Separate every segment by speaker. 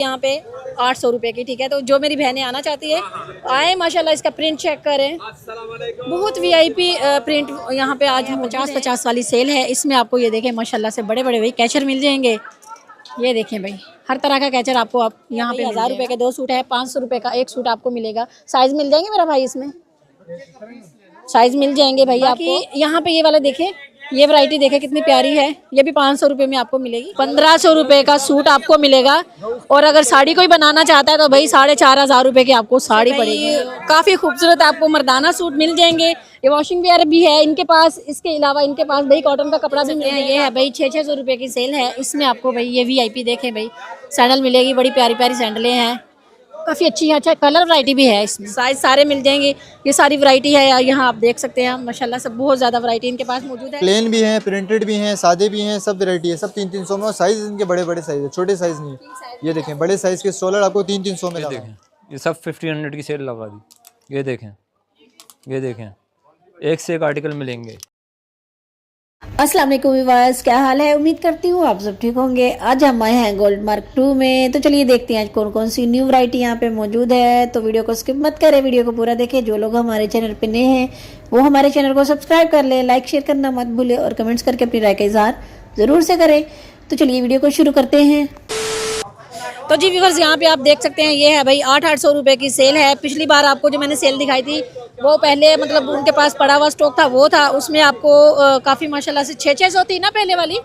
Speaker 1: यहाँ पे 800 रुपये की, ठीक है। तो जो मेरी बहनें आना चाहती है आए, माशाल्लाह इसका प्रिंट चेक करें, बहुत वीआईपी प्रिंट यहाँ पे आज 50-50 वाली सेल है। इसमें आपको ये देखें माशाल्लाह से बड़े बड़े भाई कैचर मिल जाएंगे। ये देखें भाई, हर तरह का कैचर आपको आप यहाँ पे 1000 रुपये के 2 सूट है, 500 रुपये का 1 सूट आपको मिलेगा। साइज़ मिल जाएंगे मेरा भाई, इसमें साइज़ मिल जाएंगे भाई आपको। यहाँ पे ये वाला देखें, ये वैरायटी देखें कितनी प्यारी है, ये भी 500 रुपये में आपको मिलेगी। 1500 रुपये का सूट आपको मिलेगा। और अगर साड़ी कोई बनाना चाहता है तो भाई 4500 रुपये की आपको साड़ी पड़ेगी। काफ़ी खूबसूरत आपको मर्दाना सूट मिल जाएंगे। ये वॉशिंग वेयर भी है इनके पास। इसके अलावा इनके पास भाई कॉटन का कपड़ा भी मिलेगा। ये है भाई 600 रुपये की सेल है। इसमें आपको भाई ये वीआईपी देखें भाई सैंडल मिलेगी, बड़ी प्यारी प्यारी सैंडलें हैं, काफ़ी अच्छी है। अच्छा कलर वैरायटी भी है इसमें, साइज सारे मिल जाएंगे। ये सारी वैरायटी है यहाँ आप देख सकते हैं माशाल्लाह से बहुत ज़्यादा वैरायटी इनके पास मौजूद है।
Speaker 2: प्लेन भी हैं, प्रिंटेड भी हैं, सादे भी हैं, सब वैरायटी है। सब 300-300 में। साइज इनके बड़े बड़े साइज है, छोटे साइज नहीं है। ये देखें बड़े साइज के स्टॉलर आपको 300-300 में।
Speaker 3: देखें ये सब 1500 की सेल लगा दी। ये देखें, ये देखें, एक से एक आर्टिकल मिलेंगे।
Speaker 4: अस्सलाम वालेकुम व्यूअर्स, क्या हाल है? उम्मीद करती हूँ आप सब ठीक होंगे। आज हम आए हैं गोल्ड मार्क 2 में। तो चलिए देखते हैं आज कौन कौन सी न्यू वैरायटी यहाँ पे मौजूद है। तो वीडियो को स्किप मत करें, वीडियो को पूरा देखें। जो लोग हमारे चैनल पे नए हैं वो हमारे चैनल को सब्सक्राइब कर लें, लाइक शेयर करना मत भूलें और कमेंट्स करके अपनी राय का इजहार ज़रूर से करें। तो चलिए वीडियो को शुरू करते हैं।
Speaker 1: तो जी व्यूअर्स यहाँ पे आप देख सकते हैं, ये है भाई 800 रुपये की सेल है। पिछली बार आपको जो मैंने सेल दिखाई थी वो पहले मतलब उनके पास पड़ा हुआ स्टॉक था, वो था। उसमें आपको काफ़ी माशाल्लाह से 600 थी ना पहले वाली,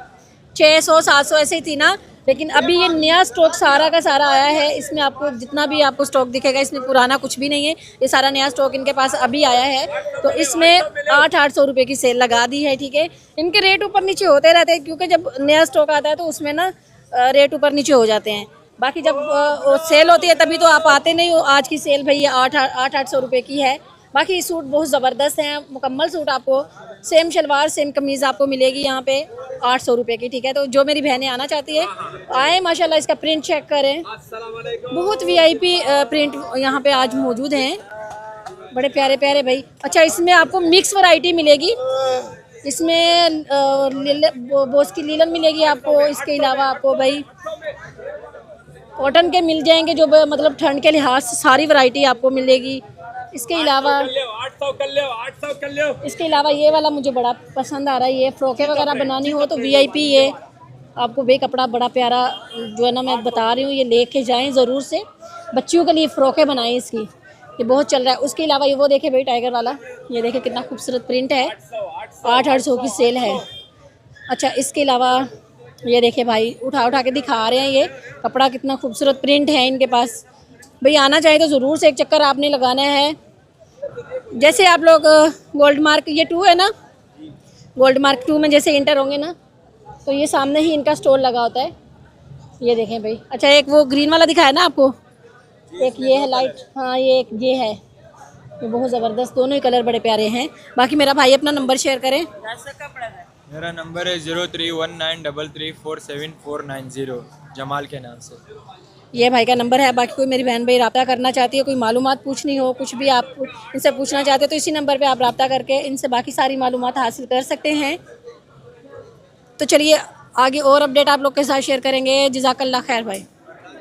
Speaker 1: 600-700 ऐसे ही थी ना। लेकिन अभी ये नया स्टॉक सारा का सारा आया है। इसमें आपको जितना भी आपको स्टॉक दिखेगा इसमें पुराना कुछ भी नहीं है। ये सारा नया स्टॉक इनके पास अभी आया है। तो इसमें 800 रुपये की सेल लगा दी है, ठीक है। इनके रेट ऊपर नीचे होते रहते हैं क्योंकि जब नया स्टॉक आता है तो उसमें ना रेट ऊपर नीचे हो जाते हैं। बाकी जब सेल होती है तभी तो आप आते नहीं हो। आज की सेल भाई 800 रुपये की है। बाकी सूट बहुत ज़बरदस्त हैं, मुकम्मल सूट आपको सेम शलवार सेम कमीज़ आपको मिलेगी यहाँ पे 800 रुपये की, ठीक है। तो जो मेरी बहनें आना चाहती है आए, माशाल्लाह इसका प्रिंट चेक करें, बहुत वीआईपी प्रिंट यहाँ पे आज मौजूद हैं, बड़े प्यारे प्यारे भाई। अच्छा इसमें आपको मिक्स वैरायटी मिलेगी। इसमें बोस की लीलन मिलेगी आपको। इसके अलावा आपको भाई कॉटन के मिल जाएंगे जो मतलब ठंड के लिहाज से सारी वैरायटी आपको मिलेगी। इसके अलावा
Speaker 5: 800 कर लो।
Speaker 1: इसके अलावा ये वाला मुझे बड़ा पसंद आ रहा है। ये फ्रॉकें वगैरह बनानी हो तो वीआईपी ये आपको भाई कपड़ा बड़ा प्यारा जो है ना मैं बता रही हूँ, ये लेके जाएं ज़रूर से। बच्चियों के लिए फ़्रॉकें बनाएं, इसकी ये बहुत चल रहा है। उसके अलावा ये वो देखे भाई टाइगर वाला, ये देखे कितना खूबसूरत प्रिंट है, 800 की सेल है। अच्छा इसके अलावा ये देखे भाई उठा उठा के दिखा रहे हैं, ये कपड़ा कितना खूबसूरत प्रिंट है इनके पास। भाई आना चाहे तो ज़रूर से एक चक्कर आपने लगाना है। जैसे आप लोग गोल्ड मार्क ये 2 है ना, गोल्ड मार्क 2 में जैसे इंटर होंगे ना तो ये सामने ही इनका स्टोर लगा होता है। ये देखें भाई। अच्छा एक वो ग्रीन वाला दिखाया ना आपको, एक ये है लाइट, हाँ ये एक ये है, ये बहुत ज़बरदस्त, दोनों ही कलर बड़े प्यारे हैं। बाकी मेरा भाई अपना नंबर शेयर करें।
Speaker 2: मेरा नंबर है 031933474990, जमाल के नाम से।
Speaker 1: ये भाई का नंबर है। बाकी कोई मेरी बहन भाई रब्ता करना चाहती है, कोई मालूमात पूछनी हो, कुछ भी आप इनसे पूछना चाहते हो तो इसी नंबर पे आप रब्ता करके इनसे बाकी सारी मालूमात हासिल कर सकते हैं। तो चलिए आगे और अपडेट आप लोग के साथ शेयर करेंगे। जज़ाकल्लाह खैर भाई।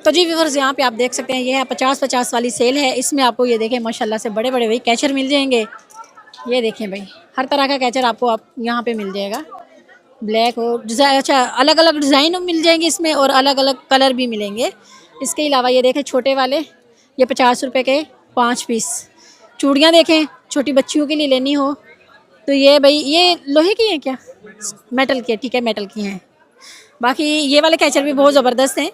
Speaker 1: तो जी व्यूअर्स यहाँ पे आप देख सकते हैं, ये है 50-50 वाली सेल है। इसमें आपको ये देखें माशाल्लाह से बड़े बड़े भाई कैचर मिल जाएंगे। ये देखें भाई हर तरह का कैचर आपको आप यहाँ पे मिल जाएगा, ब्लैक हो डिज़ाइन, अच्छा अलग अलग डिज़ाइन मिल जाएंगे इसमें और अलग अलग कलर भी मिलेंगे। इसके अलावा ये देखें छोटे वाले, ये 50 रुपये के 5 पीस। चूड़ियाँ देखें छोटी बच्चियों के लिए लेनी हो तो ये भाई ये लोहे की हैं क्या, मेटल की है, ठीक है मेटल की हैं। बाकी ये वाले कैचर भी बहुत ज़बरदस्त हैं,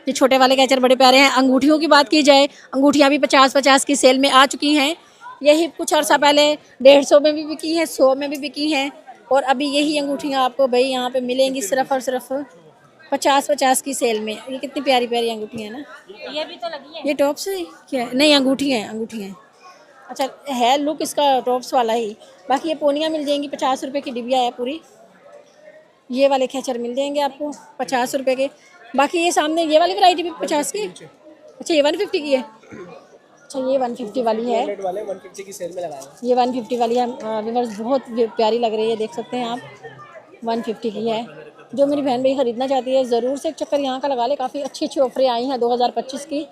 Speaker 1: ये छोटे वाले कैचर बड़े प्यारे हैं। अंगूठियों की बात की जाए, अंगूठियाँ भी 50-50 की सेल में आ चुकी हैं। यही कुछ अर्सा पहले 150 में भी बिकी हैं, 100 में भी बिकी हैं और अभी यही अंगूठियाँ आपको भाई यहाँ पे मिलेंगी सिर्फ और सिर्फ 50-50 की सेल में। ये कितनी प्यारी प्यारी अंगूठियाँ हैं ना, ये भी तो लगी है। ये टॉप्स है क्या है? नहीं अंगूठी हैं, अंगूठी हैं। अच्छा है लुक इसका टॉप्स वाला ही। बाकी ये पोनियाँ मिल जाएंगी, 50 रुपये की डिबिया है पूरी। ये वाले खेचर मिल जाएंगे आपको 50 रुपये के। बाकी ये सामने ये वाली वैरायटी भी 50 की, अच्छा ये 150 की है। अच्छा ये 150 वाली है,
Speaker 5: 150 की सेल में लगाया है।
Speaker 1: ये 150 वाली है व्यूअर्स, बहुत प्यारी लग रही है, देख सकते हैं आप, 150 की है। जो मेरी बहन भाई ख़रीदना चाहती है ज़रूर से एक चक्कर यहाँ का लगा ले। काफ़ी अच्छी अच्छी ऑफरें आई हैं 2025 की।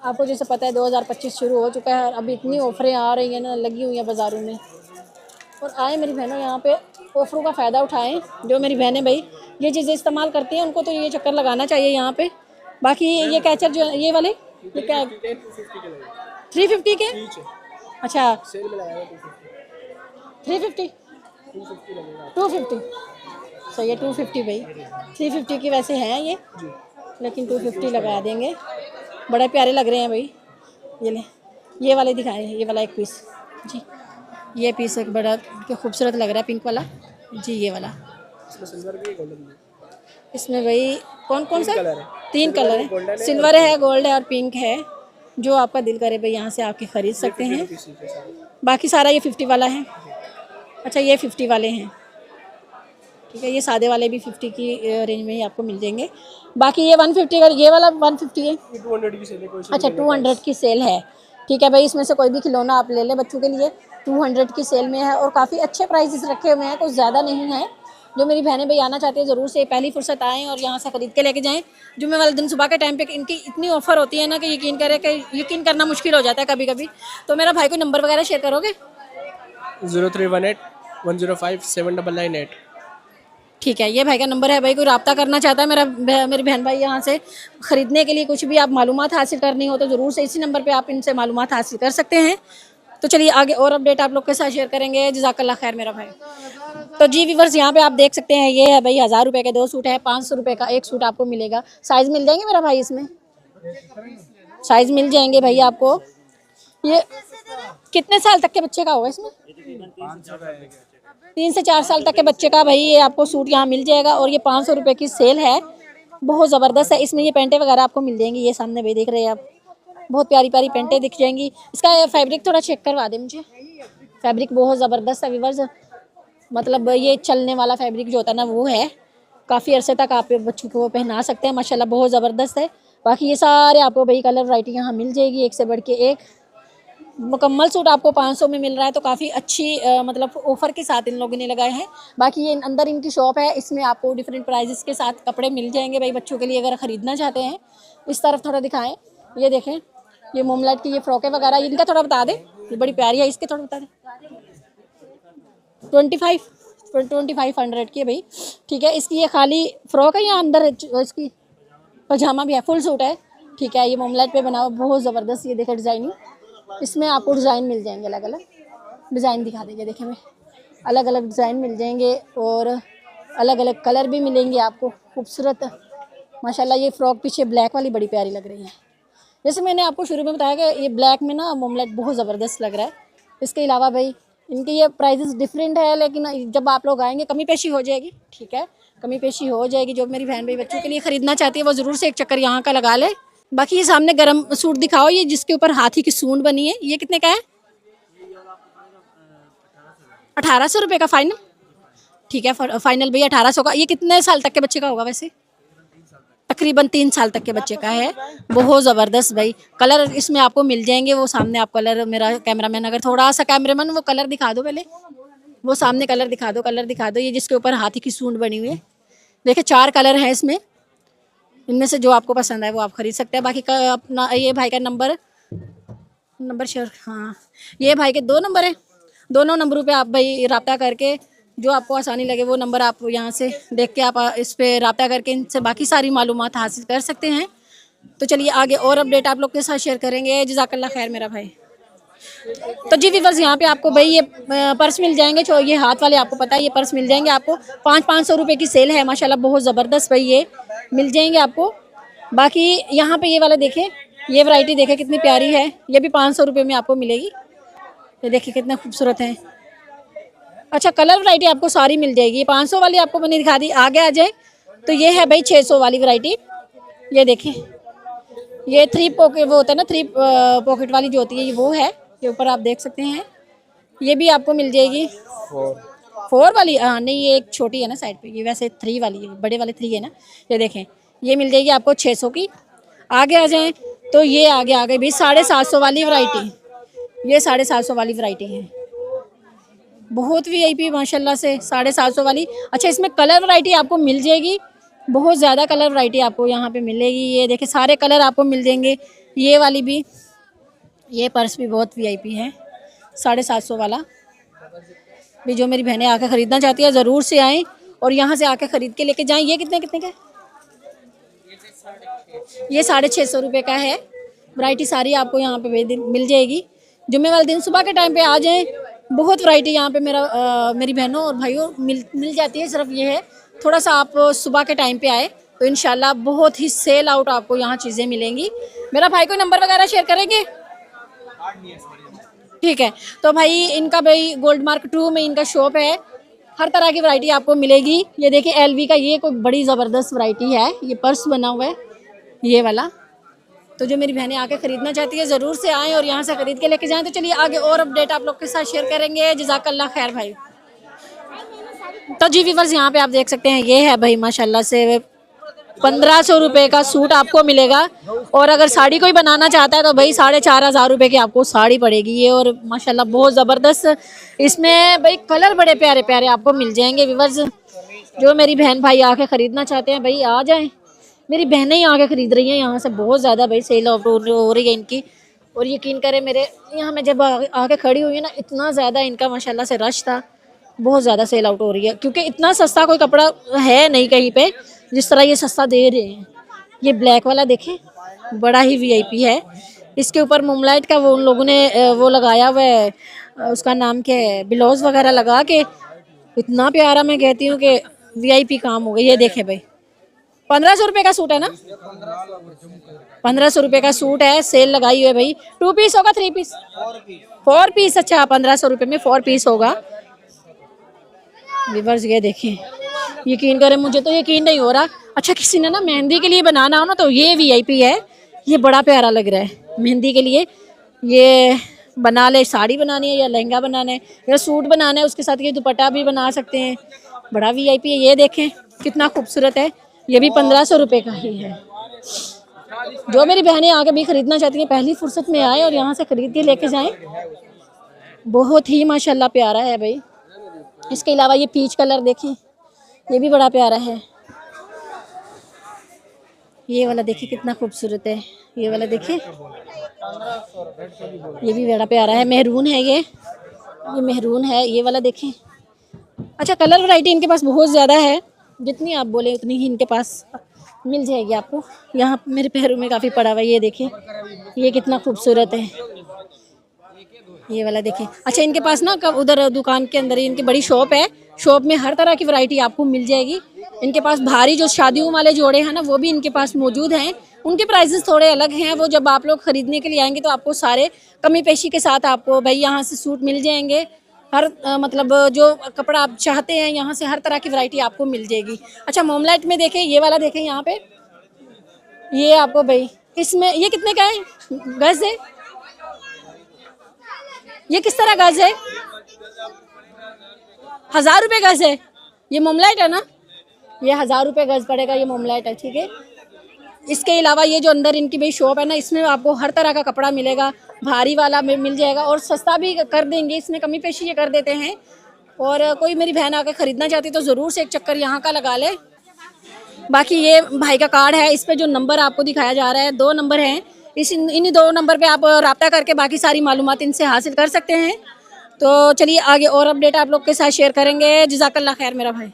Speaker 1: आपको जैसे पता है 2025 शुरू हो चुका है, अभी इतनी ऑफरें आ रही हैं ना, लगी हुई हैं बाज़ारों में। और आए मेरी बहनों यहाँ पे ऑफरों का फ़ायदा उठाएं। जो मेरी बहनें भाई ये चीज़ें इस्तेमाल करती हैं उनको तो ये चक्कर लगाना चाहिए यहाँ पे। बाकी ये कैचर जो ये वाले ये क्या 350 के? अच्छा 350 250 सही है 250 भाई 350 की वैसे हैं ये, लेकिन 250 लगा देंगे। बड़े प्यारे लग रहे हैं भाई। ये ले ये वाले दिखाए, ये वाला एक पीस जी, ये पीस एक बड़ा खूबसूरत लग रहा है पिंक वाला जी। ये वाला इसमें भाई कौन कौन सा 3 कलर है, सिल्वर है, गोल्ड है और पिंक है। जो आपका दिल करे भाई यहाँ से आके ख़रीद सकते हैं। बाकी सारा ये 50 वाला है। अच्छा ये 50 वाले हैं, ठीक है। ये सादे वाले भी 50 की रेंज में ही आपको मिल जाएंगे। बाकी ये 150 का, ये वाला 150 है,
Speaker 5: 200 की सेल है।
Speaker 1: अच्छा 200 की सेल है, ठीक है भाई। इसमें से कोई भी खिलौना आप ले लें बच्चों के लिए, 200 की सेल में है और काफ़ी अच्छे प्राइसेस रखे हुए हैं, कुछ ज़्यादा नहीं है। जो मेरी बहनें भाई आना चाहती है ज़रूर से पहली फुर्सत आएँ और यहाँ से ख़रीद के लेके जाएँ। जुम्मे वाले दिन सुबह के टाइम पे इनकी इतनी ऑफ़र होती है ना कि यकीन करना मुश्किल हो जाता है कभी कभी। तो मेरा भाई को नंबर वगैरह शेयर करोगे?
Speaker 5: 0318 105 7998।
Speaker 1: ठीक है, ये भाई का नंबर है। भाई कोई रब्ता करना चाहता है मेरी बहन भाई यहाँ से ख़रीदने के लिए, कुछ भी आप मालूमात हासिल करनी हो तो ज़रूर से इसी नंबर पे आप इनसे मालूमात हासिल कर सकते हैं। तो चलिए आगे और अपडेट आप लोग के साथ शेयर करेंगे। जज़ाकल्लाह खैर मेरा भाई। तो जी व्यूवर्स यहाँ पे आप देख सकते हैं, ये है भाई 1000 रुपये के 2 सूट है, 500 रुपये का 1 सूट आपको मिलेगा। साइज़ मिल जाएंगे मेरा भाई, इसमें साइज़ मिल जाएंगे भाई आपको। ये कितने साल तक के बच्चे का होगा? इसमें 3 से 4 साल तक के बच्चे का भाई ये आपको सूट यहाँ मिल जाएगा। और ये 500 रुपये की सेल है, बहुत ज़बरदस्त है। इसमें ये पेंटें वगैरह आपको मिल जाएंगी। ये सामने भाई देख रहे हैं आप, बहुत प्यारी प्यारी पेंटें दिख जाएंगी। इसका फैब्रिक थोड़ा चेक करवा दें मुझे। फैब्रिक बहुत ज़बरदस्त है व्यूअर्स, मतलब ये चलने वाला फैब्रिक जो होता है ना वो है। काफ़ी अरसे तक आप बच्चों को पहना सकते हैं, माशाल्लाह बहुत ज़बरदस्त है। बाकी ये सारे आपको भाई कलर वैरायटी यहाँ मिल जाएगी, एक से बढ़ के एक। मुकम्मल सूट आपको 500 में मिल रहा है, तो काफ़ी अच्छी मतलब ऑफ़र के साथ इन लोगों ने लगाए हैं। बाकी ये अंदर इनकी शॉप है, इसमें आपको डिफरेंट प्राइजेस के साथ कपड़े मिल जाएंगे भाई बच्चों के लिए अगर ख़रीदना चाहते हैं। इस तरफ थोड़ा दिखाएं, ये देखें, ये मोमलाइट की ये फ्रॉकें वगैरह, इनका थोड़ा बता दें। ये बड़ी प्यारी है, इसके थोड़ा बता दें। 2500 की है भाई, ठीक है। इसकी ये खाली फ्रॉक है या अंदर इसकी पजामा भी है, फुल सूट है, ठीक है। ये मोमलाइट पे बना हुआ बहुत ज़बरदस्त, ये देखें डिज़ाइनिंग। इसमें आपको डिज़ाइन मिल जाएंगे, अलग अलग डिज़ाइन दिखा देंगे, देखें मैं, अलग अलग डिज़ाइन मिल जाएंगे और अलग अलग कलर भी मिलेंगे आपको खूबसूरत माशाल्लाह। ये फ्रॉक पीछे ब्लैक वाली बड़ी प्यारी लग रही है। जैसे मैंने आपको शुरू में बताया कि ये ब्लैक में ना मोमलेट बहुत ज़बरदस्त लग रहा है। इसके अलावा भाई इनकी ये प्राइसेस डिफरेंट है, लेकिन जब आप लोग आएंगे कमी पेशी हो जाएगी, ठीक है, कमी पेशी हो जाएगी। जो मेरी बहन भाई बच्चों के लिए ख़रीदना चाहती है वो ज़रूर से एक चक्कर यहाँ का लगा ले। बाकी ये सामने गरम सूट दिखाओ, ये जिसके ऊपर हाथी की सूंड बनी है, ये कितने का है? 1800 रुपये का फाइनल, ठीक है। फाइनल भैया 1800 का। ये कितने साल तक के बच्चे का होगा वैसे? तकरीबन 3 साल तक के बच्चे का है। बहुत ज़बरदस्त भाई कलर इसमें आपको मिल जाएंगे। वो सामने आप कलर, मेरा कैमरामैन अगर थोड़ा सा कैमरामैन वो कलर दिखा दो पहले, वो सामने कलर दिखा दो, कलर दिखा दो। ये जिसके ऊपर हाथी की सूंड बनी हुई है, देखिए 4 कलर हैं इसमें, इनमें से जो आपको पसंद है वो आप ख़रीद सकते हैं। बाकी अपना ये भाई का नंबर शेयर, हाँ ये भाई के 2 नंबर हैं, दोनों नंबरों पे आप भाई रब्ता करके जो आपको आसानी लगे वो नंबर आप यहाँ से देख के आप इस पर रब्ता करके इनसे बाकी सारी मालूमात हासिल कर सकते हैं। तो चलिए आगे और अपडेट आप लोग के साथ शेयर करेंगे। जज़ाकल्लाह खैर मेरा भाई। तो जी व्यूअर्स यहाँ पे आपको भाई ये पर्स मिल जाएंगे, जो ये हाथ वाले आपको पता है, ये पर्स मिल जाएंगे आपको 500 रुपये की सेल है माशाल्लाह, बहुत ज़बरदस्त भाई ये मिल जाएंगे आपको। बाकी यहाँ पे ये वाला देखें, ये वैरायटी देखें कितनी प्यारी है, ये भी 500 रुपये में आपको मिलेगी। ये देखिए कितना खूबसूरत है। अच्छा कलर वैरायटी आपको सारी मिल जाएगी। 500 वाली आपको मैंने दिखा दी, आगे आ जाए तो ये है भाई 600 वाली वैरायटी। ये देखें, ये 3 पॉकेट वो होता है ना, 3 पॉकेट वाली जो होती है, ये वो है, ये ऊपर आप देख सकते हैं। ये भी आपको मिल जाएगी 4 वाली, हाँ नहीं ये एक छोटी है ना साइड पे, ये वैसे 3 वाली है, बड़े वाले 3 है ना। ये देखें ये मिल जाएगी आपको 600 की। आगे आ जाएँ तो ये आगे आ गई भाई 750 वाली वैरायटी, ये 750 वाली वैरायटी है। बहुत वीआईपी माशाल्लाह से 750 वाली। अच्छा, इसमें कलर वैरायटी आपको मिल जाएगी, बहुत ज़्यादा कलर वैरायटी आपको यहाँ पे मिलेगी। ये देखिए सारे कलर आपको मिल जाएंगे। ये वाली भी, ये पर्स भी बहुत वीआईपी है 750 वाला भी। जो मेरी बहनें आके ख़रीदना चाहती है ज़रूर से आएँ और यहाँ से आके ख़रीद के लेके जाएँ। ये कितने कितने का? ये 650 रुपये का है। वैरायटी सारी आपको यहाँ पे मिल जाएगी। जुम्मे वाले दिन सुबह के टाइम पे आ जाएं, बहुत वैरायटी यहाँ पे मेरी बहनों और भाइयों मिल जाती है। सिर्फ ये है थोड़ा सा आप सुबह के टाइम पे आए तो इंशाल्लाह बहुत ही सेल आउट आपको यहाँ चीज़ें मिलेंगी। मेरा भाई को नंबर वगैरह शेयर करेंगे? ठीक है, तो भाई इनका भाई गोल्ड मार्क 2 में इनका शॉप है। हर तरह की वैरायटी आपको मिलेगी। ये देखिए एलवी का ये कोई बड़ी ज़बरदस्त वैरायटी है। ये पर्स बना हुआ है ये वाला। तो जो मेरी बहनें आके ख़रीदना चाहती है ज़रूर से आएँ और यहाँ से ख़रीद के लेके जाएँ। तो चलिए आगे और अपडेट आप लोग के साथ शेयर करेंगे। जज़ाकल्लाह खैर भाई। तो जी व्यूअर्स, यहाँ पे आप देख सकते हैं ये है भाई माशाल्लाह से 1500 रुपये का सूट आपको मिलेगा। और अगर साड़ी कोई बनाना चाहता है तो भाई 4500 रुपये की आपको साड़ी पड़ेगी ये। और माशाल्लाह बहुत ज़बरदस्त इसमें भाई कलर बड़े प्यारे प्यारे आपको मिल जाएंगे। व्यूअर्स, जो मेरी बहन भाई आके ख़रीदना चाहते हैं भाई आ जाएँ। मेरी बहनें ही आके ख़रीद रही हैं यहाँ से, बहुत ज़्यादा भाई सेल आउट हो रही है इनकी। और यकीन करें मेरे यहाँ मैं जब आके खड़ी हुई ना, इतना ज़्यादा इनका माशाल्लाह से रश था, बहुत ज़्यादा सेल आउट हो रही है। क्योंकि इतना सस्ता कोई कपड़ा है नहीं कहीं पे जिस तरह ये सस्ता दे रहे हैं। ये ब्लैक वाला देखें, बड़ा ही वीआईपी है। इसके ऊपर मोमलाइट का वो उन लोगों ने वो लगाया हुआ है, उसका नाम क्या है, ब्लाउज वगैरह लगा के इतना प्यारा। मैं कहती हूँ कि वीआईपी काम हो गई। ये देखें भाई 1500 रुपये का सूट है ना, 1500 रुपये का सूट है। सेल लगाई हुई है भाई। 2 पीस होगा 3 पीस? 4 पीस। अच्छा, 1500 रुपये में 4 पीस होगा। व्यूअर्स ये देखें, यकीन करें मुझे तो यकीन नहीं हो रहा। अच्छा, किसी ने ना मेहंदी के लिए बनाना हो ना तो ये वीआईपी है। ये बड़ा प्यारा लग रहा है मेहंदी के लिए। ये बना ले, साड़ी बनानी है या लहंगा बनाना है या सूट बनाना है, उसके साथ ये दुपट्टा भी बना सकते हैं। बड़ा वीआईपी है। ये देखें कितना खूबसूरत है। ये भी 1500 रुपये का ही है। जो मेरी बहनें आके भी ख़रीदना चाहती हैं पहली फुर्सत में आए और यहाँ से ख़रीद के लेके जाएं। बहुत ही माशाल्लाह प्यारा है भाई। इसके अलावा ये पीच कलर देखें, ये भी बड़ा प्यारा है। ये वाला देखिए कितना खूबसूरत है। ये वाला देखिए, ये भी बड़ा प्यारा है। मेहरून है ये मेहरून है। ये वाला देखें। अच्छा, कलर वैरायटी इनके पास बहुत ज़्यादा है। जितनी आप बोले उतनी ही इनके पास मिल जाएगी आपको। यहाँ मेरे पैरों में काफ़ी पड़ा हुआ है। ये देखिए, ये कितना खूबसूरत है। ये वाला देखिए। अच्छा, इनके पास ना कब उधर दुकान के अंदर ही इनकी बड़ी शॉप है। शॉप में हर तरह की वैरायटी आपको मिल जाएगी। इनके पास भारी जो शादियों वाले जोड़े हैं ना, वो भी इनके पास मौजूद हैं। उनके प्राइसेस थोड़े अलग हैं। वो जब आप लोग ख़रीदने के लिए आएंगे तो आपको सारे कमी पेशी के साथ आपको भाई यहाँ से सूट मिल जाएंगे। हर मतलब जो कपड़ा आप चाहते हैं यहाँ से हर तरह की वैरायटी आपको मिल जाएगी। अच्छा, मोमलाइट में देखें, ये वाला देखें यहाँ पे, ये आपको भाई इसमें ये कितने का है? गज है ये? किस तरह गज है? 1000 रुपये गज है। ये मोमलाइट है ना, ये 1000 रुपये गज पड़ेगा। ये मोमलाइट है, ठीक है। इसके अलावा ये जो अंदर इनकी भाई शॉप है ना, इसमें आपको हर तरह का कपड़ा मिलेगा। भारी वाला मिल जाएगा और सस्ता भी कर देंगे। इसमें कमी पेशी ये कर देते हैं। और कोई मेरी बहन आकर ख़रीदना चाहती तो ज़रूर से एक चक्कर यहाँ का लगा ले। बाकी ये भाई का कार्ड है, इस पर जो नंबर आपको दिखाया जा रहा है, 2 नंबर हैं। इन्हीं 2 नंबर पे आप रब्ता करके बाकी सारी मालूमात इनसे हासिल कर सकते हैं। तो चलिए आगे और अपडेट आप लोग के साथ शेयर करेंगे। जज़ाकल्लाह खैर मेरा भाई।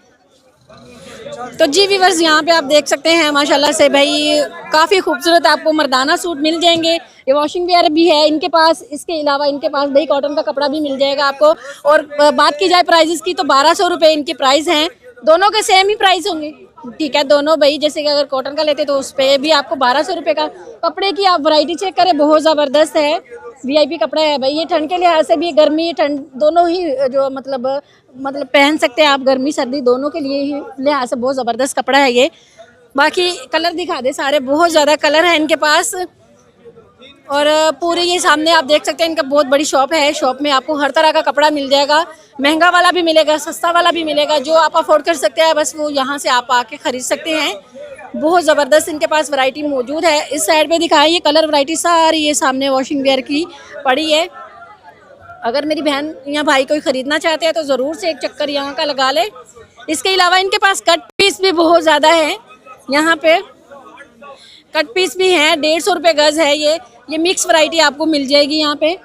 Speaker 1: तो जी व्यूअर्स, यहाँ पे आप देख सकते हैं माशाल्लाह से भाई काफ़ी खूबसूरत आपको मर्दाना सूट मिल जाएंगे। ये वॉशिंग वेयर भी है इनके पास। इसके अलावा इनके पास भाई कॉटन का कपड़ा भी मिल जाएगा आपको। और बात की जाए प्राइजेस की तो 1200 रुपये इनके प्राइस हैं। दोनों के सेम ही प्राइस होंगे, ठीक है। दोनों भाई जैसे कि अगर कॉटन का लेते तो उस पर भी आपको 1200 रुपये का। कपड़े की आप वैरायटी चेक करें, बहुत ज़बरदस्त है। वीआईपी कपड़ा है भाई। ये ठंड के लिहाज से भी, गर्मी ठंड दोनों ही जो मतलब पहन सकते हैं आप। गर्मी सर्दी दोनों के लिए ही लिहाज से बहुत ज़बरदस्त कपड़ा है ये। बाकी कलर दिखा दे, सारे बहुत ज़्यादा कलर हैं इनके पास। और पूरे ये सामने आप देख सकते हैं इनका बहुत बड़ी शॉप है। शॉप में आपको हर तरह का कपड़ा मिल जाएगा। महंगा वाला भी मिलेगा, सस्ता वाला भी मिलेगा। जो आप अफोर्ड कर सकते हैं बस वो यहाँ से आप आके ख़रीद सकते हैं। बहुत ज़बरदस्त इनके पास वैरायटी मौजूद है। इस साइड पे दिखाएं, ये कलर वैरायटी सारी ये सामने वॉशिंग वेयर की पड़ी है। अगर मेरी बहन या भाई कोई ख़रीदना चाहते हैं तो ज़रूर से एक चक्कर यहाँ का लगा ले। इसके अलावा इनके पास कट पीस भी बहुत ज़्यादा है। यहाँ पे कट पीस भी हैं, 150 रुपये गज़ है। ये मिक्स वैरायटी आपको मिल जाएगी यहाँ पे।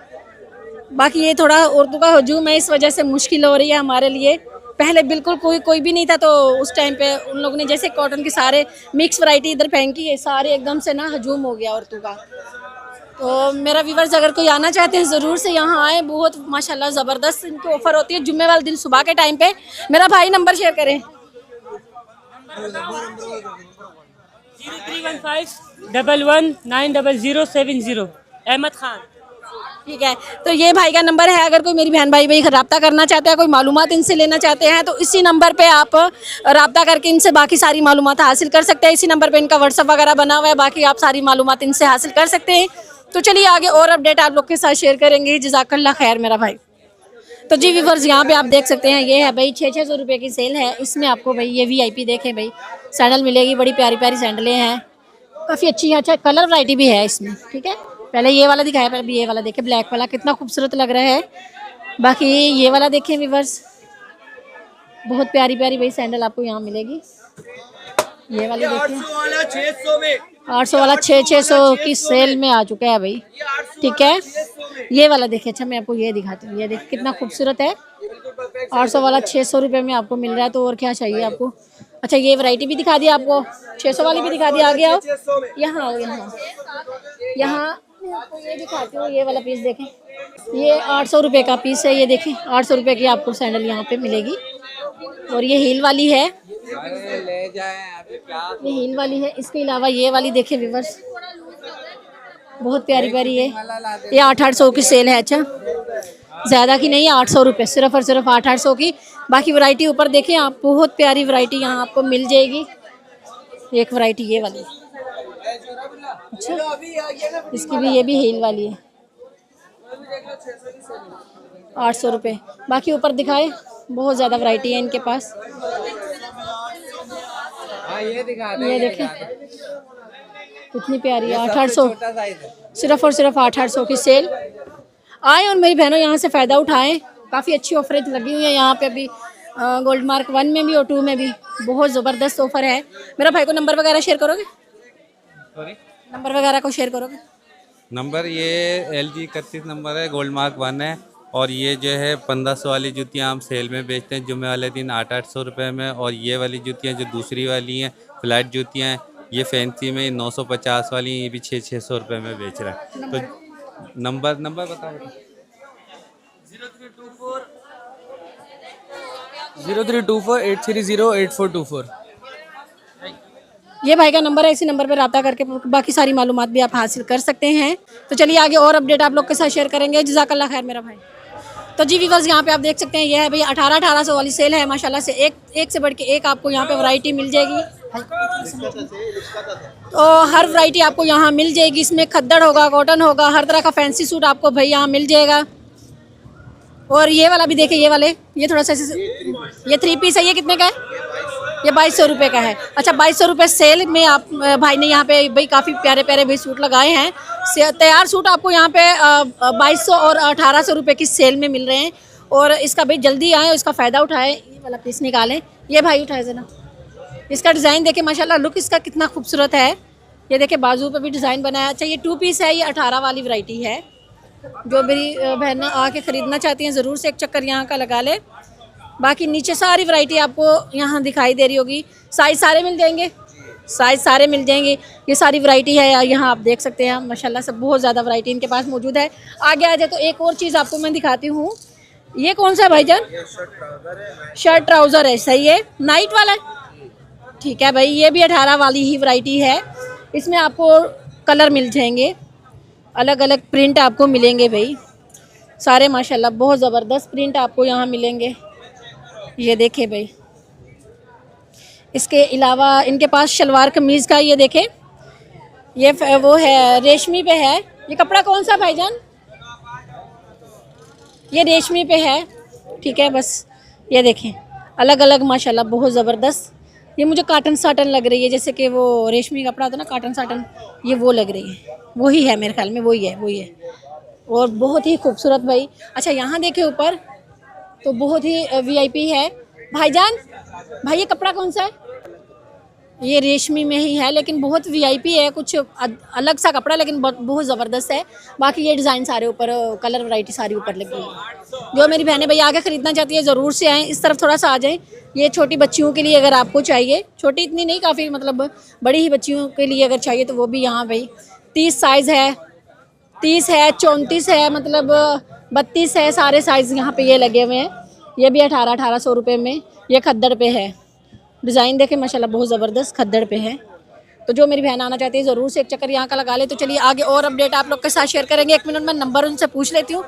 Speaker 1: बाकी ये थोड़ा औरतों का हजूम है, इस वजह से मुश्किल हो रही है हमारे लिए। पहले बिल्कुल कोई भी नहीं था, तो उस टाइम पे उन लोगों ने जैसे कॉटन के सारे मिक्स वैरायटी इधर फेंकी है, सारे एकदम से ना हजूम हो गया औरतों का। तो मेरा व्यूवर्स अगर कोई आना चाहते हैं ज़रूर से यहाँ आए। बहुत माशाल्लाह ज़बरदस्त इनकी ऑफ़र होती है जुम्मे वाले दिन सुबह के टाइम पे। मेरा भाई नंबर शेयर करें।
Speaker 6: 0315119070 अहमद खान।
Speaker 1: ठीक है, तो ये भाई का नंबर है। अगर कोई मेरी बहन भाई रब्ता करना चाहते हैं, कोई मालूमात इनसे लेना चाहते हैं, तो इसी नंबर पे आप रब्ता करके इनसे बाकी सारी मालूमात हासिल कर सकते हैं। इसी नंबर पे इनका व्हाट्सअप वगैरह बना हुआ है, बाकी आप सारी मालूमात इनसे हासिल कर सकते हैं। तो चलिए आगे और अपडेट आप लोग के साथ शेयर करेंगे। जज़ाकल्लाह खैर मेरा भाई। तो जी व्यूअर्स यहाँ पे आप देख सकते हैं, ये है भाई 600 रुपये की सेल है। इसमें आपको भाई ये VIP देखें भाई सैंडल मिलेगी, बड़ी प्यारी प्यारी सैंडलें हैं, काफ़ी अच्छी है। अच्छा कलर वैरायटी भी है इसमें। ठीक है, पहले ये वाला दिखाया, पहले भी ये वाला देखें, ब्लैक वाला कितना खूबसूरत लग रहा है। बाकी ये वाला देखें व्यूअर्स, बहुत प्यारी प्यारी भाई सैंडल आपको यहाँ मिलेगी। ये वाली देखिए 800 वाला 600 की सेल में आ चुका है भाई। ठीक है, ये वाला देखिए। अच्छा मैं आपको ये दिखाती हूँ, ये देखिए कितना खूबसूरत है। 800 वाला 600 रुपये में आपको मिल रहा है, तो और क्या चाहिए आपको। अच्छा ये वैरायटी भी दिखा दी आपको, 600 वाली भी दिखा दी। आगे आओ, यहाँ आओ, यहाँ मैं आपको ये दिखाती हूँ। ये वाला पीस देखें, ये 800 रुपये का पीस है। ये देखें 800 रुपये की आपको सैंडल यहाँ पे मिलेगी। और ये हील वाली है, ये हील वाली है। इसके अलावा ये वाली देखें व्यूअर्स, बहुत प्यारी प्यारी है। ये 800 की सेल है। अच्छा ज़्यादा की नहीं है, 800 रुपये सिर्फ और सिर्फ 800 की। बाकी वैरायटी ऊपर देखें आप, बहुत प्यारी वैरायटी यहाँ आपको मिल जाएगी। एक वैरायटी ये वाली, अच्छा इसकी भी, ये भी हील वाली है, 800 रुपये। बाकी ऊपर दिखाए, बहुत ज़्यादा वैरायटी है इनके पास। ये देखें कितनी प्यारी है, 800 सिर्फ और सिर्फ 800 की सेल। आए और मेरी बहनों यहाँ से फ़ायदा उठाएं, काफ़ी अच्छी ऑफरें लगी हुई है यहाँ पे अभी। गोल्ड मार्क 1 में भी और 2 में भी बहुत ज़बरदस्त ऑफ़र है। मेरा भाई को नंबर वगैरह शेयर करोगे? नंबर वगैरह को शेयर करोगे?
Speaker 7: नंबर ये LG 31 नंबर है, गोल्ड मार्क 1 है। और ये जो है 1500 वाली जूतियाँ हम सेल में बेचते हैं जुम्मे वाले दिन 800 रुपये में। और ये वाली जूतियाँ जो दूसरी वाली हैं फ्लैट जूतियाँ हैं, ये फैंसी में 950 वाली, ये भी 600 रुपये में बेच रहा है। तो नंबर बताओ।
Speaker 5: 0324-830-8424।
Speaker 1: ये भाई का नंबर है, इसी नंबर पर रब्ता करके बाकी सारी मालूमात भी आप हासिल कर सकते हैं। तो चलिए आगे और अपडेट आप लोग के साथ शेयर करेंगे। जज़ाकल्लाह खैर मेरा भाई। तो जी व्यूअर्स यहाँ पे आप देख सकते हैं, ये है भाई 1800 वाली सेल है। माशाल्लाह से एक से बढ़ के एक आपको यहाँ पे वैरायटी मिल जाएगी। तो हर वैरायटी आपको यहाँ मिल जाएगी। इसमें खद्दड़ होगा, कॉटन होगा, हर तरह का फैंसी सूट आपको भाई यहाँ मिल जाएगा। और ये वाला भी देखिए, ये वाले, ये थोड़ा सा, ये 3 पीस है। ये कितने का है? ये 2200 रुपये का है। अच्छा 2200 रुपये सेल में आप भाई ने यहाँ पे भाई काफ़ी प्यारे प्यारे भाई सूट लगाए हैं। तैयार सूट आपको यहाँ पे 2200 और 1800 रुपये की सेल में मिल रहे हैं। और इसका भाई जल्दी आए, इसका फ़ायदा उठाएं। ये वाला पीस निकालें, ये भाई उठाए ज़रा। इसका डिज़ाइन देखें, माशाल्लाह लुक इसका कितना खूबसूरत है। ये देखें बाजू पे भी डिज़ाइन बनाया। अच्छा ये 2 पीस है, ये 18 वाली वैरायटी है। जो मेरी बहन आके ख़रीदना चाहती हैं ज़रूर से एक चक्कर यहाँ का लगा ले। बाकी नीचे सारी वैरायटी आपको यहाँ दिखाई दे रही होगी। साइज़ सारे मिल जाएंगे, साइज़ सारे मिल जाएंगे। ये सारी वैरायटी है यहाँ आप देख सकते हैं। माशाल्लाह से बहुत ज़्यादा वैरायटी इनके पास मौजूद है। आगे आ जाए तो एक और चीज़ आपको मैं दिखाती हूँ। ये कौन सा है भाईजान? शर्ट ट्राउज़र है। सही है, नाइट वाला है। ठीक है भाई, ये भी 18 वाली ही वैरायटी है। इसमें आपको कलर मिल जाएंगे, अलग अलग प्रिंट आपको मिलेंगे भाई सारे। माशाल्लाह बहुत ज़बरदस्त प्रिंट आपको यहाँ मिलेंगे। ये देखें भाई, इसके अलावा इनके पास शलवार कमीज़ का, ये देखें, ये वो है रेशमी पे है। ये कपड़ा कौन सा भाईजान? ये रेशमी पे है। ठीक है, बस ये देखें अलग अलग माशाल्लाह बहुत ज़बरदस्त। ये मुझे काटन साटन लग रही है, जैसे कि वो रेशमी कपड़ा होता है ना काटन साटन, ये वो लग रही है। वही है मेरे ख्याल में, वही है। और बहुत ही खूबसूरत भाई। अच्छा यहाँ देखिए ऊपर तो बहुत ही वीआईपी है। भाईजान, भाई ये कपड़ा कौन सा है? ये रेशमी में ही है लेकिन बहुत वीआईपी है, कुछ अलग सा कपड़ा लेकिन बहुत ज़बरदस्त है। बाकी ये डिज़ाइन सारे ऊपर, कलर वैरायटी सारी ऊपर लगी हुई है। जो मेरी बहनें भैया आगे ख़रीदना चाहती है ज़रूर से आएँ, इस तरफ थोड़ा सा आ जाएँ। ये छोटी बच्चियों के लिए अगर आपको चाहिए, छोटी इतनी नहीं, काफ़ी मतलब बड़ी ही बच्चियों के लिए अगर चाहिए तो वो भी यहाँ भाई 30 साइज़ है, 30 है, 34 है, मतलब 32 है, सारे साइज़ यहाँ पे ये लगे हुए हैं। ये भी 1800 रुपये में, ये खद्दड़ पे है। डिज़ाइन देखें माशाल्लाह बहुत ज़बरदस्त खद्दड़ पे है। तो जो मेरी बहन आना चाहती है ज़रूर से एक चक्कर यहाँ का लगा ले। तो चलिए आगे और अपडेट आप लोग के साथ शेयर करेंगे। 1 मिनट में नंबर उनसे पूछ लेती हूँ।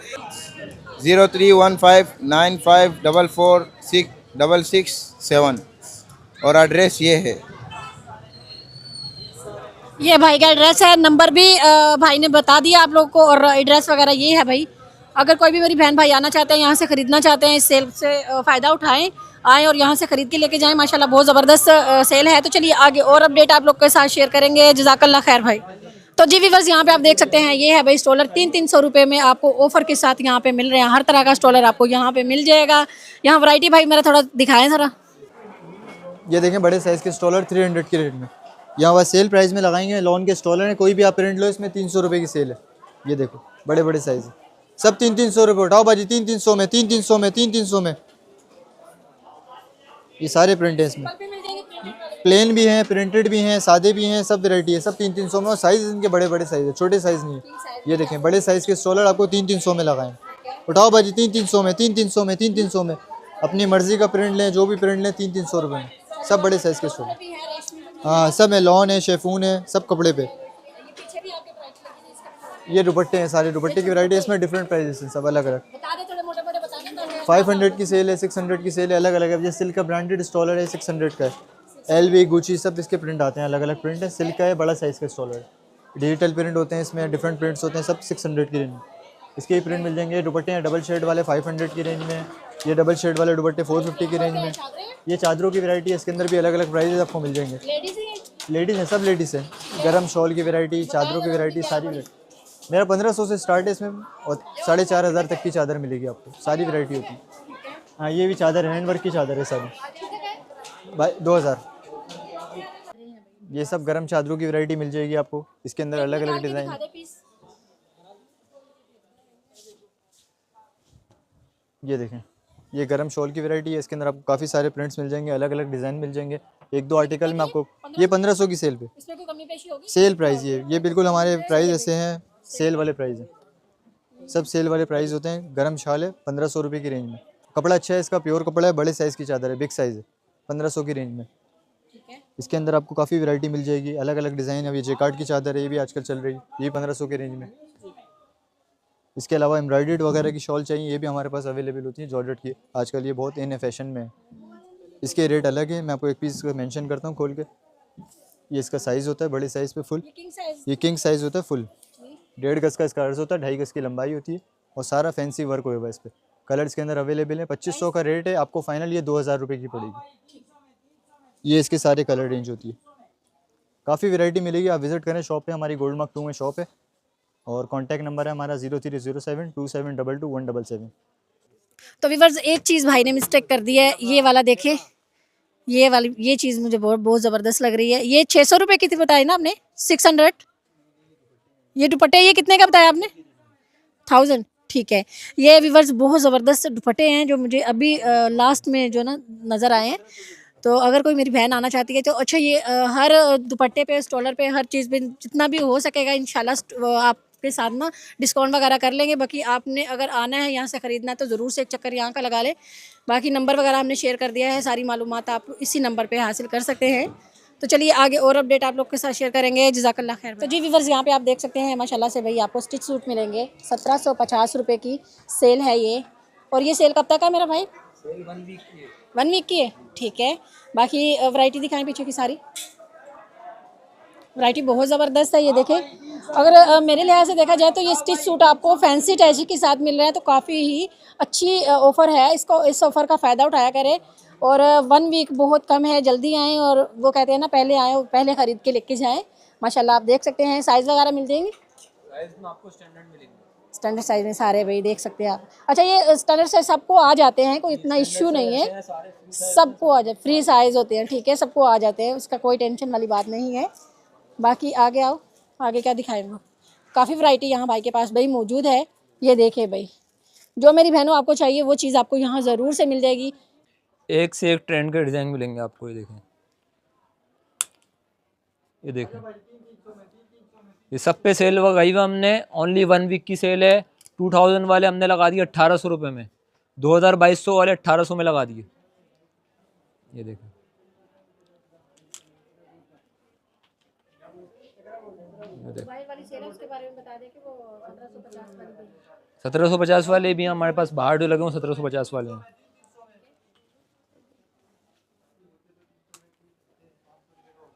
Speaker 8: 031595446667 और एड्रेस ये है।
Speaker 1: ये भाई का एड्रेस है, नंबर भी भाई ने बता दिया आप लोग को और एड्रेस वगैरह ये है भाई। अगर कोई भी मेरी बहन भाई आना चाहते हैं, यहाँ से ख़रीदना चाहते हैं, इस सेल से फ़ायदा उठाएं, आएँ और यहाँ से ख़रीद के लेके जाएं। माशाल्लाह बहुत ज़बरदस्त सेल है। तो चलिए आगे और अपडेट आप लोग के साथ शेयर करेंगे। जज़ाकल्लाह खैर भाई। तो जी व्यूअर्स यहाँ पे आप देख सकते हैं, ये है भाई स्टॉलर 300 रुपये में आपको ऑफ़र के साथ यहाँ पे मिल रहे हैं। हर तरह का स्टॉलर आपको यहाँ पे मिल जाएगा। यहाँ वैरायटी भाई मेरा थोड़ा दिखाएं ज़रा।
Speaker 2: ये देखें बड़े साइज़ के स्टॉलर 300 के रेट में, यहाँ वह सेल प्राइस में लगाएंगे। लॉन के स्टॉलर हैं, कोई भी आप प्रिंट लो, इसमें 300 रुपये की सेल है। ये देखो बड़े बड़े साइज़ सब 300 रुपये। उठाओ बाजी, 300 में, 300 में, 300 में। ये सारे प्रिंट हैं इसमें, प्लेन भी हैं, प्रिंटेड भी हैं, सादे भी हैं, सब वैरायटी है, सब 300 में। और साइज़ इनके बड़े बड़े साइज़ है, छोटे साइज़ नहीं है। ये देखें बड़े साइज़ के स्टॉलर आपको 300 में लगाएं। उठाओ बाजी, 300 में, 300 में, 300 में। अपनी मर्ज़ी का प्रिंट लें, जो भी प्रिंट लें, 300 रुपये में। सब बड़े साइज़ के स्टॉलर, हाँ सब है, लॉन है, शेफून है, सब कपड़े पे। ये दुपट्टे हैं, सारे दुपट्टे की वैरायटी है, इसमें डिफरेंट प्राइसेस हैं, सब अलग अलग। 500 की सेल है, 600 की सेल है, अलग अलग है। जैसे सिल्क का ब्रांडेड स्टॉलर है, 600 का है। LV, गुची सब इसके प्रिंट आते हैं, अलग अलग प्रिंट है। सिल्क का है, बड़ा साइज़ का स्टॉलर है। डिजिटल प्रिंट होते हैं इसमें, डिफरेंट प्रिंट्स होते हैं, सब 600 की रेंज में इसके ही प्रिंट मिल जाएंगे। दुपट्टे हैं डबल शेड वाले 500 की रेंज में। ये डबल शेड वाले दुपट्टे 450 की रेंज में। ये चादरों की वैरायटी है, इसके अंदर भी अलग अलग प्राइसेस आपको मिल जाएंगे। लेडीज़ हैं, सब लेडीज़ हैं। गरम शॉल की वैरायटी, चादरों की वैरायटी, सारी वैरायटी। मेरा 1500 से स्टार्ट है इसमें और 4500 तक की चादर मिलेगी आपको, सारी वैरायटी होती है। हाँ ये भी चादर है, हैंड वर्क की चादर है सारी, भाई 2000। ये सब गरम चादरों की वैरायटी मिल जाएगी आपको, इसके अंदर अलग अलग डिज़ाइन। ये देखें, ये गरम शॉल की वैरायटी है, इसके अंदर आपको काफ़ी सारे प्रिंट्स मिल जाएंगे, अलग अलग डिज़ाइन मिल जाएंगे। 1-2 आर्टिकल में आपको ये 1500 की सेल पे, सेल प्राइस ये बिल्कुल हमारे प्राइस ऐसे हैं, सेल वाले प्राइस हैं, सब सेल वाले प्राइस होते हैं। गरम शाल है 1500 रुपये की रेंज में। कपड़ा अच्छा है, इसका प्योर कपड़ा है, बड़े साइज़ की चादर है, बिग साइज़ है, 1500 की रेंज में। इसके अंदर आपको काफ़ी वैरायटी मिल जाएगी, अलग अलग डिज़ाइन है। अब ये जेकार्ड की चादर है, ये भी आजकल चल रही है, ये 1500 की रेंज में। इसके अलावा एम्ब्रॉयडर्ड वगैरह की शॉल चाहिए, ये भी हमारे पास अवेलेबल होती है, जॉर्जेट की। आजकल ये बहुत इन फैशन में है, इसके रेट अलग है। मैं आपको एक पीस मेंशन करता हूँ खोल के। ये इसका साइज़ होता है बड़े साइज़ पे फुल, ये किंग साइज़ होता है फुल। 1.5 गज़ का इसका अर्ज़ होता है, 2.5 गज़ की लंबाई होती है और सारा फैंसी वर्क होगा इस पर। कलर्स के अंदर अवेलेबल है। 2500 का रेट है, आपको फाइनल ये 2000 रुपये की पड़ेगी। ये इसके सारे कलर रेंज होती है, काफ़ी वैरायटी मिलेगी। आप विज़िट करें शॉप पे, हमारी गोल्ड मार्क 2 में शॉप है और कॉन्टैक्ट नंबर है हमारा 0307272277।
Speaker 1: तो व्यूअर्स एक चीज़ भाई ने मिस्टेक कर दी है, ये वाला देखें, ये वाली ये चीज़ मुझे बहुत ज़बरदस्त लग रही है। ये 600 रुपये की थी बताई ना आपने, 600। ये दुपट्टे ये कितने का बताया आपने? 1000, ठीक है। ये व्यूअर्स बहुत ज़बरदस्त दुपट्टे हैं जो मुझे अभी लास्ट में जो ना नज़र आए हैं। तो अगर कोई मेरी बहन आना चाहती है तो अच्छा, ये हर दुपट्टे पे, स्टॉलर पे, हर चीज़ पे जितना भी हो सकेगा इंशाल्लाह आपके साथ ना डिस्काउंट वगैरह कर लेंगे। बाकी आपने अगर आना है यहाँ से ख़रीदना है तो ज़रूर से एक चक्कर यहाँ का लगा ले। बाकी नंबर वगैरह हमने शेयर कर दिया है, सारी मालूमात आप इसी नंबर पर हासिल कर सकते हैं। तो चलिए आगे और अपडेट आप लोग के साथ शेयर करेंगे। जज़ाकल्लाह खैर। तो जी व्यूअर्स यहाँ पे आप देख सकते हैं माशाल्लाह से भाई आपको स्टिच सूट मिलेंगे। 1750 रुपये की सेल है ये। और ये सेल कब तक है मेरा भाई? सेल 1 वीक की है। 1 वीक की है, ठीक है। बाकी वैरायटी दिखाएं पीछे की, सारी वैरायटी बहुत ज़बरदस्त है। ये देखें, अगर मेरे लिहाज से देखा जाए तो ये स्टिच सूट आपको फैंसी टैची के साथ मिल रहा है, तो काफ़ी ही अच्छी ऑफ़र है। इसको इस ऑफ़र का फ़ायदा उठाया करें। और 1 वीक बहुत कम है, जल्दी आएँ। और वो कहते हैं ना, पहले आएँ पहले ख़रीद के लेके जाएँ। माशाल्लाह आप देख सकते हैं, साइज़ वगैरह मिल जाएंगे। साइज़ में आपको स्टैंडर्ड मिलेंगे, स्टैंडर्ड साइज में सारे भाई देख सकते हैं आप। अच्छा ये स्टैंडर्ड साइज सबको आ जाते हैं, कोई इतना इश्यू नहीं है, सबको आ जाए, फ्री साइज होते हैं, ठीक है, सबको आ जाते हैं, उसका कोई टेंशन वाली बात नहीं है। बाकी आगे आओ, आगे क्या दिखाएंगे, काफ़ी वैरायटी यहाँ भाई के पास भाई मौजूद है। ये देखे भाई, जो मेरी बहनों आपको चाहिए वो चीज़ आपको यहाँ ज़रूर से मिल जाएगी।
Speaker 3: एक से एक ट्रेंड के डिज़ाइन मिलेंगे आपको। ये देखें, ये देखें, ये सब पे सेल लगाई हुआ हमने, ओनली 1 वीक की सेल है। 2000 वाले हमने लगा दिए 1800 रुपये में, 2200 वाले 1800 में लगा दिए। ये देखें,
Speaker 1: मोबाइल वाली सेल है उसके बारे में बता दें कि वो 1750 वाली भी है।
Speaker 3: 1750 वाले भी हैं हमारे पास, बाहर जो लगे हुए 1750 वाले हैं।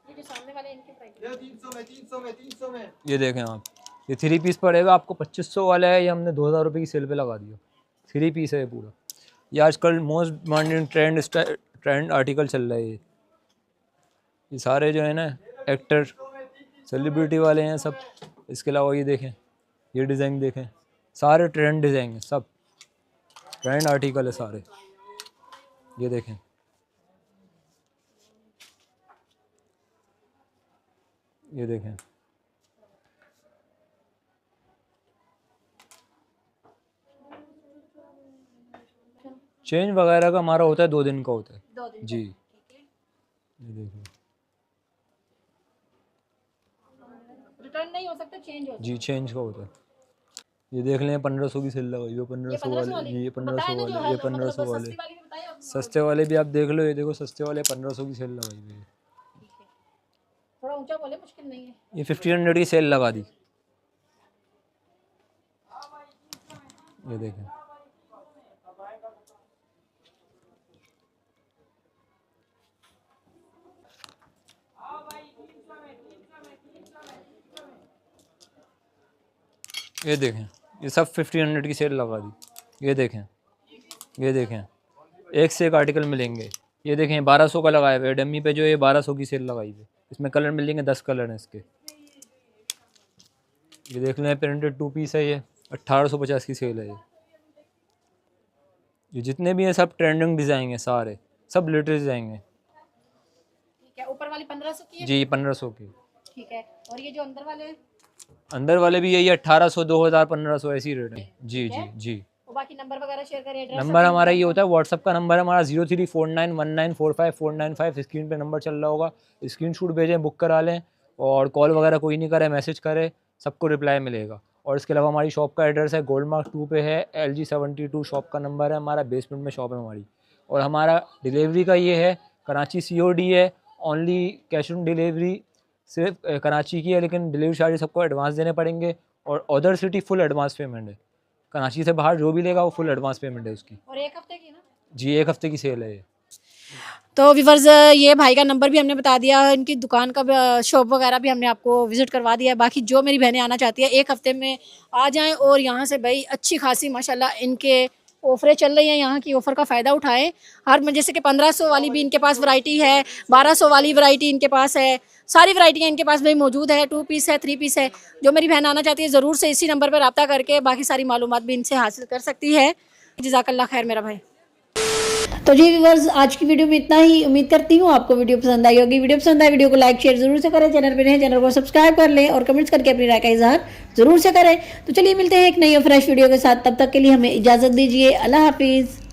Speaker 1: ये जो सामने वाले इनके प्राइस
Speaker 2: 300 में
Speaker 3: ये देखें आप, ये 3 पीस पड़ेगा आपको 2500 वाला है, ये हमने 2000 रुपये की सेल पे लगा दिया। 3 पीस है ये पूरा। ये आजकल मोस्ट डिमांडेड ट्रेंड आर्टिकल चल रहा है। ये सारे जो है ना एक्टर सेलिब्रिटी वाले हैं सब। इसके अलावा ये देखें, ये डिज़ाइन देखें, सारे ट्रेंड डिज़ाइन हैं, सब ट्रेंड आर्टिकल है सारे। ये देखें, ये देखें, चेंज वगैरह का हमारा होता है 2 दिन का होता है।
Speaker 1: 2 दिन
Speaker 3: जी, ये देखो,
Speaker 1: रिटर्न नहीं हो सकता, चेंज हो
Speaker 3: जी चेंज का होता है। ये देख लें 1500 की सेल लगाई हो, 1500 वाले, ये 1500 वाले, ये 1500 वाले, सस्ते वाले भी आप देख लो। ये देखो सस्ते वाले 1500 की सेल लगाई हुई है।
Speaker 1: थोड़ा ऊंचा बोले, मुश्किल नहीं है।
Speaker 3: ये 1500 की सेल लगा दी। ये देखें, ये देखें, ये सब 1500 की सेल लगा दी। ये देखें, ये देखें, एक से एक आर्टिकल मिलेंगे। ये देखें 1200 का लगाया हुआ है डमी पे, जो ये 1200 की सेल लगाई हुई है। इसमें कलर मिलेंगे, 10 कलर हैं इसके। ये देख लें प्रिंटेड 2 पीस है, ये 1850 की सेल है। ये जितने भी हैं सब ट्रेंडिंग डिज़ाइन है, सारे सब लेटेस्ट डिज़ाइन है।
Speaker 1: ठीक है, ऊपर वाली 1500 की है।
Speaker 3: जी 1500 की।
Speaker 1: ठीक है, और ये जो अंदर वाले हैं,
Speaker 3: अंदर वाले भी यही 1800, 2000, 1500 ऐसी रेट है। जी जी जी।
Speaker 1: और बाकी नंबर वगैरह शेयर करें, एड्रेस
Speaker 3: नंबर हमारा ये होता है, व्हाट्सअप का नंबर हमारा 03491945 स्क्रीन पे नंबर चल रहा होगा। स्क्रीनशॉट भेजें, बुक करा लें, और कॉल वगैरह कोई नहीं करे, मैसेज करे, सबको रिप्लाई मिलेगा। और इसके अलावा हमारी शॉप का एड्रेस है गोल्ड मार्क 2 पे है, LG 72 शॉप का नंबर है हमारा, बेसमेंट में शॉप है हमारी। और हमारा डिलीवरी का ये है, कराची COD है, ओनली कैश ऑन डिलीवरी सिर्फ कराची की है, लेकिन डिलीवरी चार्जेस सबको एडवांस देने पड़ेंगे। और other city full advance payment है। कराची से बाहर जो भी लेगा वो फुल एडवांस पेमेंट है उसकी।
Speaker 1: और 1 हफ्ते की ना?
Speaker 3: जी 1 हफ्ते की सेल है ये।
Speaker 1: तो व्यूअर्स, ये भाई का नंबर भी हमने बता दिया, इनकी दुकान का शॉप वगैरह भी हमने आपको विजिट करवा दिया है। बाकी जो मेरी बहनें आना चाहती है 1 हफ्ते में आ जाएं, और यहाँ से भाई अच्छी खासी माशाल्लाह इनके ऑफरें चल रही हैं, यहाँ की ऑफ़र का फ़ायदा उठाएं। हर जैसे कि 1500 वाली भी इनके पास वैरायटी है, 1200 वाली वैरायटी इनके पास है, सारी वैरायटियाँ इनके पास भाई मौजूद है। 2 पीस है, 3 पीस है। जो मेरी बहन आना चाहती है ज़रूर से इसी नंबर पर रब्ता करके बाकी सारी मालूमात भी इनसे हासिल कर सकती है। जज़ाकल्लाह खैर मेरा भाई।
Speaker 4: तो जी व्यूअर्स, आज की वीडियो में इतना ही। उम्मीद करती हूँ आपको वीडियो पसंद आई होगी। वीडियो पसंद आए वीडियो को लाइक शेयर जरूर से करें, चैनल पे नए चैनल को सब्सक्राइब कर लें, और कमेंट्स करके अपनी राय का इजहार जरूर से करें। तो चलिए मिलते हैं एक नई और फ्रेश वीडियो के साथ, तब तक के लिए हमें इजाज़त दीजिए। अल्लाह हाफिज़।